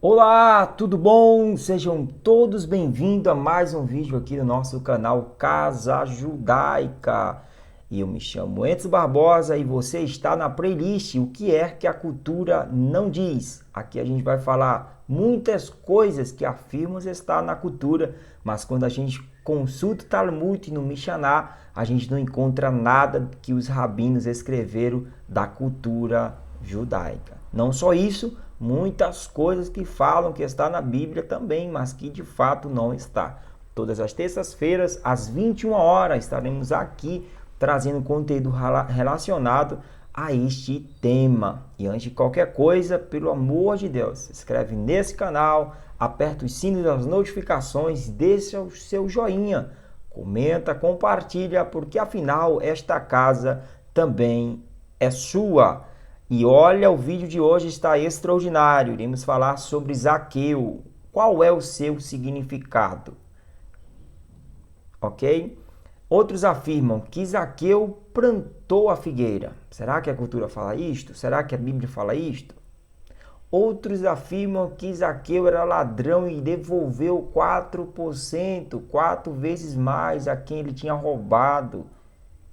Olá, tudo bom? Sejam todos bem-vindos a mais um vídeo aqui no nosso canal Casa Judaica. Eu me chamo Enzo Barbosa e você está na playlist O que é que a cultura não diz. Aqui a gente vai falar muitas coisas que afirmamos estar na cultura, mas quando a gente consulta o Talmud no Mishnah, a gente não encontra nada que os rabinos escreveram da cultura judaica. Não só isso, muitas coisas que falam que está na Bíblia também, mas que de fato não está. Todas as terças-feiras, às 21 horas, estaremos aqui trazendo conteúdo relacionado a este tema. E antes de qualquer coisa, pelo amor de Deus, se inscreve nesse canal, aperta o sino das notificações, deixa o seu joinha, comenta, compartilha, porque afinal esta casa também é sua. E olha, o vídeo de hoje está extraordinário. Iremos falar sobre Zaqueu. Qual é o seu significado? Ok? Outros afirmam que Zaqueu plantou a figueira. Será que a cultura fala isto? Será que a Bíblia fala isto? Outros afirmam que Zaqueu era ladrão e devolveu 4%, 4 vezes mais a quem ele tinha roubado. O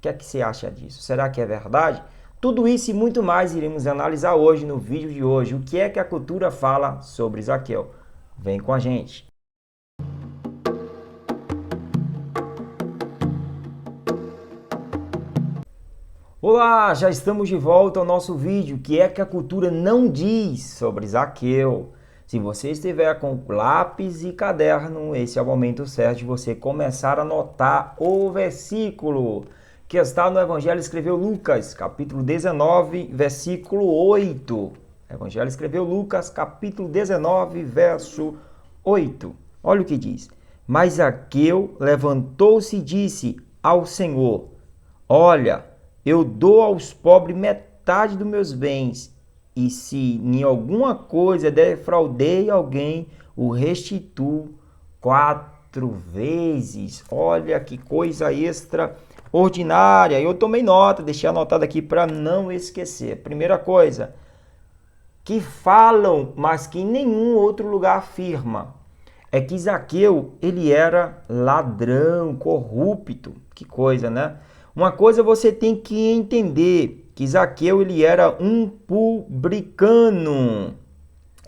que é que você acha disso? Será que é verdade? Tudo isso e muito mais iremos analisar hoje no vídeo de hoje. O que é que a cultura fala sobre Zaqueu? Vem com a gente. Olá, já estamos de volta ao nosso vídeo. O que é que a cultura não diz sobre Zaqueu? Se você estiver com lápis e caderno, esse é o momento certo de você começar a anotar o versículo que está no Evangelho escreveu Lucas, capítulo 19, versículo 8. Evangelho escreveu Lucas, capítulo 19, verso 8. Olha o que diz. Mas Zaqueu levantou-se e disse ao Senhor: Olha, eu dou aos pobres metade dos meus bens, e se em alguma coisa defraudei alguém, o restituo 4 vezes. Olha que coisa extraordinária. Eu tomei nota, deixei anotado aqui para não esquecer. Primeira coisa, que falam, mas que em nenhum outro lugar afirma, é que Zaqueu, ele era ladrão, corrupto. Que coisa, né? Uma coisa você tem que entender, que Zaqueu, ele era um publicano.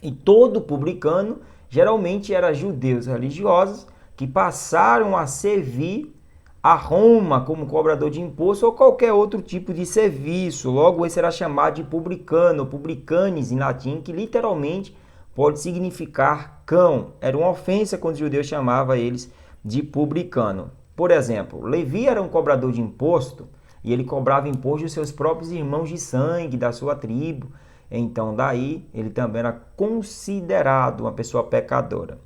E todo publicano geralmente era judeus religiosos que passaram a servir a Roma como cobrador de imposto ou qualquer outro tipo de serviço. Logo, esse era chamado de publicano, publicanes em latim, que literalmente pode significar cão. Era uma ofensa quando os judeus chamavam eles de publicano. Por exemplo, Levi era um cobrador de imposto e ele cobrava imposto dos seus próprios irmãos de sangue, da sua tribo. Então, daí, ele também era considerado uma pessoa pecadora.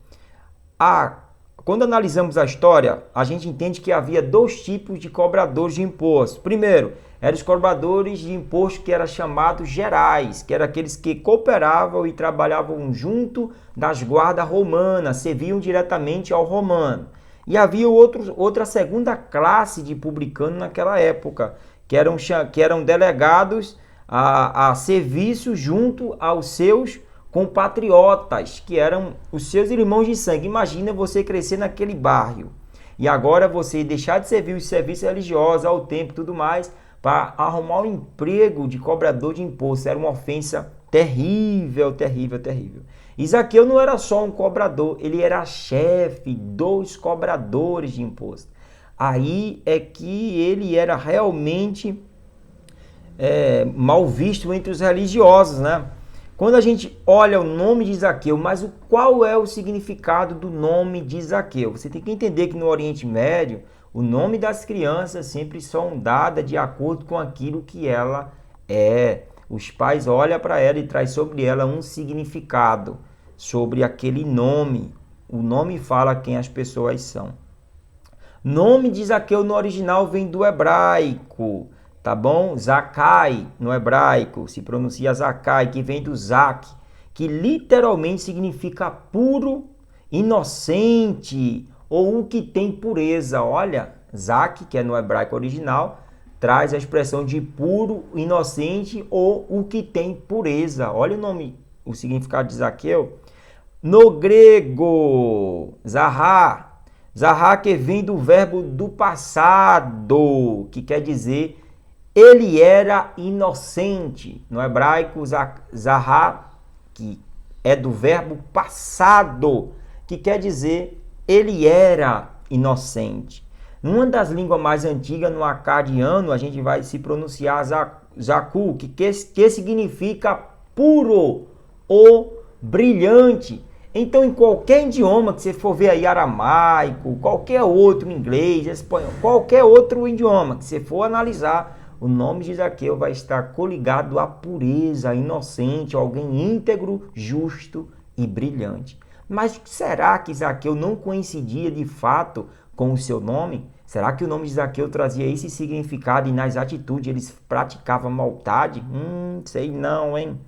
Quando analisamos a história, a gente entende que havia dois tipos de cobradores de imposto. Primeiro, eram os cobradores de imposto que eram chamados gerais, que eram aqueles que cooperavam e trabalhavam junto das guardas romanas, serviam diretamente ao romano. E havia outra segunda classe de publicano naquela época, que eram delegados a serviço junto aos seus compatriotas, que eram os seus irmãos de sangue. Imagina você crescer naquele bairro e agora você deixar de servir os serviços religiosos ao tempo e tudo mais para arrumar um emprego de cobrador de imposto. Era uma ofensa terrível, terrível, terrível. E Zaqueu não era só um cobrador, ele era chefe dos cobradores de imposto. Aí é que ele era realmente mal visto entre os religiosos, né? Quando a gente olha o nome de Zaqueu, mas qual é o significado do nome de Zaqueu? Você tem que entender que no Oriente Médio, o nome das crianças sempre são dadas de acordo com aquilo que ela é. Os pais olham para ela e trazem sobre ela um significado, sobre aquele nome. O nome fala quem as pessoas são. Nome de Zaqueu no original vem do hebraico, tá bom? Zakai no hebraico, se pronuncia Zakai, que vem do Zak, que literalmente significa puro, inocente, ou o que tem pureza. Olha, Zak, que é no hebraico original, traz a expressão de puro, inocente ou o que tem pureza. Olha o nome, o significado de Zaqueu. No grego, zahá. Zahá que vem do verbo do passado, que quer dizer ele era inocente. No hebraico, zahá, que é do verbo passado, que quer dizer ele era inocente. Numa das línguas mais antigas, no acadiano, a gente vai se pronunciar zaku, que significa puro ou brilhante. Então, em qualquer idioma que você for ver aí, aramaico, qualquer outro, inglês, espanhol, qualquer outro idioma que você for analisar, o nome de Zaqueu vai estar coligado à pureza, inocente, alguém íntegro, justo e brilhante. Mas será que Zaqueu não coincidia de fato com o seu nome? Será que o nome de Zaqueu trazia esse significado e nas atitudes eles praticavam maldade? Sei não, hein?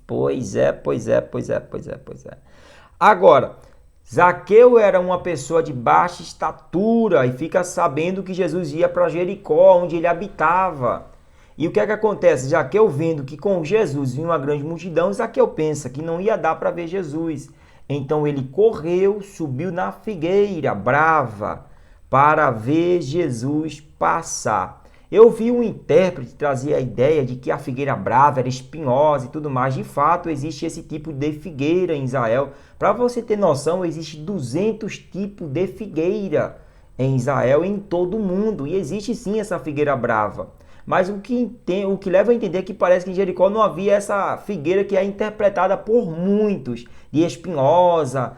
Pois é. Agora, Zaqueu era uma pessoa de baixa estatura e fica sabendo que Jesus ia para Jericó, onde ele habitava. E o que é que acontece? Zaqueu vendo que com Jesus vinha uma grande multidão, Zaqueu pensa que não ia dar para ver Jesus. Então ele correu, subiu na figueira brava para ver Jesus passar. Eu vi um intérprete trazer a ideia de que a figueira brava era espinhosa e tudo mais. De fato, existe esse tipo de figueira em Israel. Para você ter noção, existe 200 tipos de figueira em Israel e em todo o mundo. E existe sim essa figueira brava. Mas o que leva a entender é que parece que em Jericó não havia essa figueira que é interpretada por muitos de espinhosa,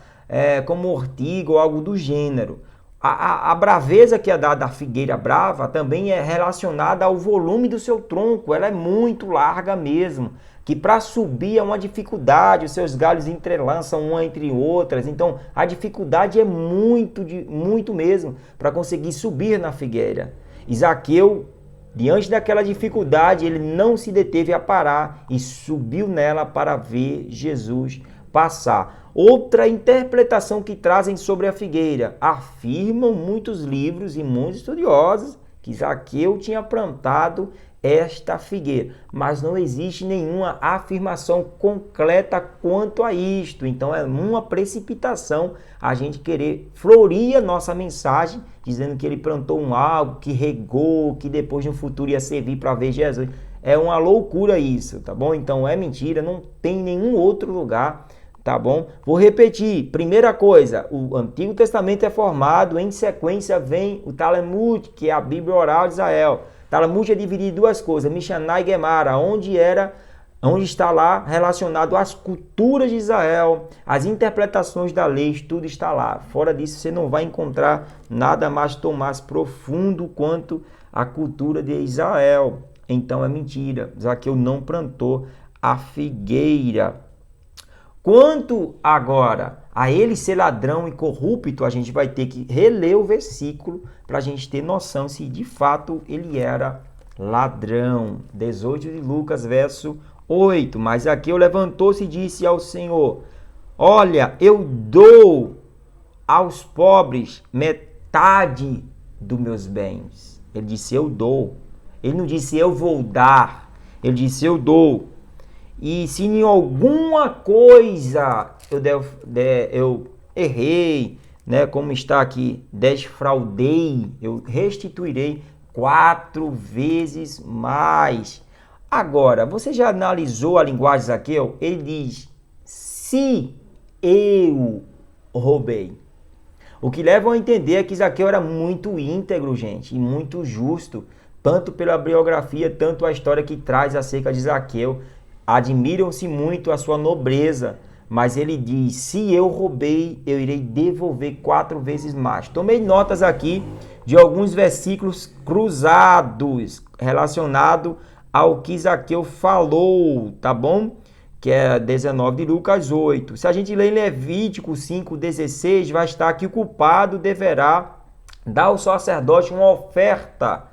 como ortiga ou algo do gênero. A braveza que é dada à figueira brava também é relacionada ao volume do seu tronco. Ela é muito larga mesmo, que para subir é uma dificuldade, os seus galhos entrelaçam uma entre outras. Então a dificuldade é muito mesmo para conseguir subir na figueira. Zaqueu, diante daquela dificuldade, ele não se deteve a parar e subiu nela para ver Jesus passar. Outra interpretação que trazem sobre a figueira. Afirmam muitos livros e muitos estudiosos que Zaqueu tinha plantado esta figueira. Mas não existe nenhuma afirmação concreta quanto a isto. Então é uma precipitação a gente querer florir a nossa mensagem, dizendo que ele plantou algo, que regou, que depois no futuro ia servir para ver Jesus. É uma loucura isso, tá bom? Então é mentira, não tem nenhum outro lugar. Tá bom? Vou repetir. Primeira coisa, o Antigo Testamento é formado, em sequência vem o Talmud, que é a Bíblia oral de Israel. Talmud é dividido em duas coisas, Mishnah e Gemara, onde está lá relacionado às culturas de Israel, as interpretações da lei, tudo está lá. Fora disso, você não vai encontrar nada mais tão mais profundo quanto a cultura de Israel. Então é mentira. Zaqueu não plantou a figueira. Quanto agora a ele ser ladrão e corrupto, a gente vai ter que reler o versículo para a gente ter noção se de fato ele era ladrão. 18 de Lucas, verso 8. Mas Zaqueu levantou-se e disse ao Senhor: olha, eu dou aos pobres metade dos meus bens. Ele disse, eu dou. Ele não disse, eu vou dar. Ele disse, eu dou. E se em alguma coisa eu errei, né, como está aqui, desfraudei, eu restituirei 4 vezes mais. Agora, você já analisou a linguagem de Zaqueu? Ele diz, se eu roubei. O que leva a entender é que Zaqueu era muito íntegro, gente, e muito justo, tanto pela biografia, tanto a história que traz acerca de Zaqueu. Admiram-se muito a sua nobreza, mas ele diz, se eu roubei, eu irei devolver 4 vezes mais. Tomei notas aqui de alguns versículos cruzados relacionados ao que Zaqueu falou, tá bom? Que é 19 de Lucas 8. Se a gente ler em Levítico 5,16, vai estar que o culpado deverá dar ao sacerdote uma oferta.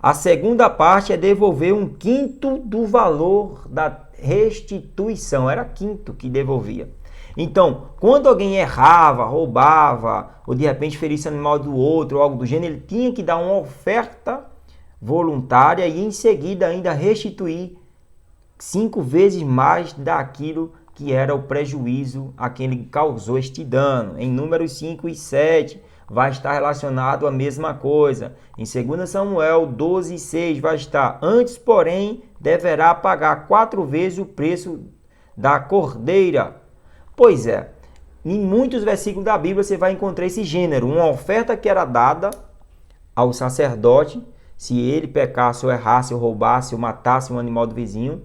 A segunda parte é devolver 1/5 do valor da restituição. Era 1/5 que devolvia. Então, quando alguém errava, roubava, ou de repente ferisse animal do outro, ou algo do gênero, ele tinha que dar uma oferta voluntária e em seguida ainda restituir 5 vezes mais daquilo que era o prejuízo a quem ele causou este dano. Em Números 5 e 7 vai estar relacionado a mesma coisa. Em 2 Samuel 12 e 6 vai estar: antes, porém, deverá pagar 4 vezes o preço da cordeira. Pois é, em muitos versículos da Bíblia você vai encontrar esse gênero, uma oferta que era dada ao sacerdote, se ele pecasse ou errasse ou roubasse ou matasse um animal do vizinho,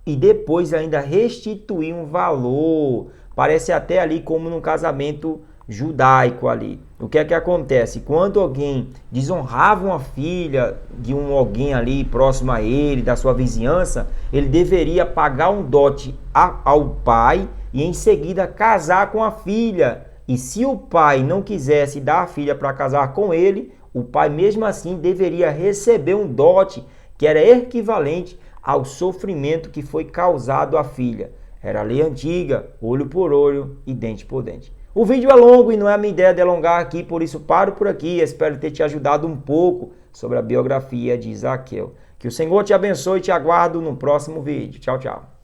e depois ainda restituir um valor. Parece até ali como num casamento judaico ali. O que é que acontece? Quando alguém desonrava uma filha de alguém ali próximo a ele, da sua vizinhança, ele deveria pagar um dote ao pai e em seguida casar com a filha. E se o pai não quisesse dar a filha para casar com ele, o pai mesmo assim deveria receber um dote que era equivalente ao sofrimento que foi causado à filha. Era a lei antiga, olho por olho e dente por dente. O vídeo é longo e não é a minha ideia delongar aqui, por isso paro por aqui. Espero ter te ajudado um pouco sobre a biografia de Zaqueu. Que o Senhor te abençoe e te aguardo no próximo vídeo. Tchau, tchau.